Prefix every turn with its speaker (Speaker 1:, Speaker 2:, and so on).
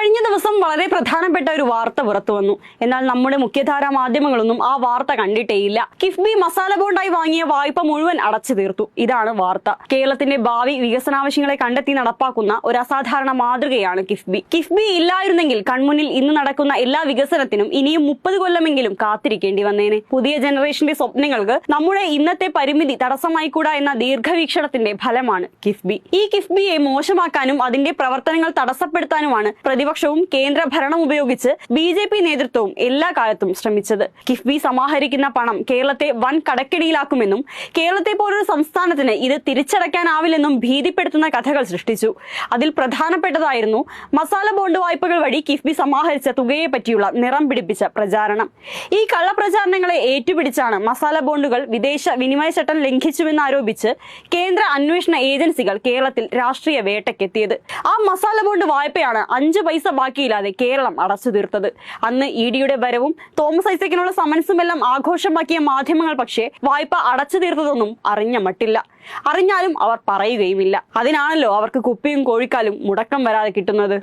Speaker 1: കഴിഞ്ഞ ദിവസം വളരെ പ്രധാനപ്പെട്ട ഒരു വാർത്ത പുറത്തു വന്നു. എന്നാൽ നമ്മുടെ മുഖ്യധാരാ മാധ്യമങ്ങളൊന്നും ആ വാർത്ത കണ്ടിട്ടേയില്ല. കിഫ്ബി മസാല ബോണ്ടായി വാങ്ങിയ വായ്പ മുഴുവൻ അടച്ചു തീർത്തു. ഇതാണ് വാർത്ത. കേരളത്തിന്റെ ഭാവി വികസനാവശ്യങ്ങളെ കണ്ടെത്തി നടപ്പാക്കുന്ന ഒരു അസാധാരണ മാതൃകയാണ് കിഫ്ബി. കിഫ്ബി ഇല്ലായിരുന്നെങ്കിൽ കൺമുന്നിൽ ഇന്ന് നടക്കുന്ന എല്ലാ വികസനത്തിനും ഇനിയും 30 കൊല്ലമെങ്കിലും കാത്തിരിക്കേണ്ടി വന്നേനെ. പുതിയ ജനറേഷന്റെ സ്വപ്നങ്ങൾക്ക് നമ്മുടെ ഇന്നത്തെ പരിമിതി തടസ്സമായിക്കൂടാ എന്ന ദീർഘവീക്ഷണത്തിന്റെ ഫലമാണ് കിഫ്ബി. ഈ കിഫ്ബിയെ മോശമാക്കാനും അതിന്റെ പ്രവർത്തനങ്ങൾ തടസ്സപ്പെടുത്താനുമാണ് പ്രതിപക്ഷവും കേന്ദ്ര ഭരണം ഉപയോഗിച്ച് BJP നേതൃത്വവും എല്ലാ കാലത്തും ശ്രമിച്ചത്. കിഫ്ബി സമാഹരിക്കുന്ന പണം കേരളത്തെ വൻ കടക്കെണിയിലാക്കുമെന്നും കേരളത്തെ പോലൊരു സംസ്ഥാനത്തിന് ഇത് തിരിച്ചടയ്ക്കാനാവില്ലെന്നും ഭീതിപ്പെടുത്തുന്ന കഥകൾ സൃഷ്ടിച്ചു. അതിൽ പ്രധാനപ്പെട്ടതായിരുന്നു മസാല ബോണ്ട് വായ്പകൾ വഴി കിഫ്ബി സമാഹരിച്ച തുകയെ പറ്റിയുള്ള നിറം പിടിപ്പിച്ച പ്രചാരണം. ഈ കള്ളപ്രചാരണങ്ങളെ ഏറ്റുപിടിച്ചാണ് മസാല ബോണ്ടുകൾ വിദേശ വിനിമയ ചട്ടം ലംഘിച്ചുവെന്നാരോപിച്ച് കേന്ദ്ര അന്വേഷണ ഏജൻസികൾ കേരളത്തിൽ രാഷ്ട്രീയ വേട്ടയ്ക്കെത്തിയത്. ആ മസാല ബോണ്ട് വായ്പയാണ് 5 പൈസ ബാക്കിയില്ലാതെ കേരളം അടച്ചു തീർത്തത്. അന്ന് EDയുടെ വരവും തോമസ് ഐസക്കിനുള്ള സമൻസുമെല്ലാം ആഘോഷമാക്കിയ മാധ്യമങ്ങൾ പക്ഷേ വായ്പ അടച്ചു തീർത്തതൊന്നും അറിഞ്ഞ മട്ടില്ല. അറിഞ്ഞാലും അവർ പറയുകയുമില്ല. അതിനാണല്ലോ അവർക്ക് കുപ്പിയും കോഴിക്കാലും മുടക്കം വരാതെ കിട്ടുന്നത്.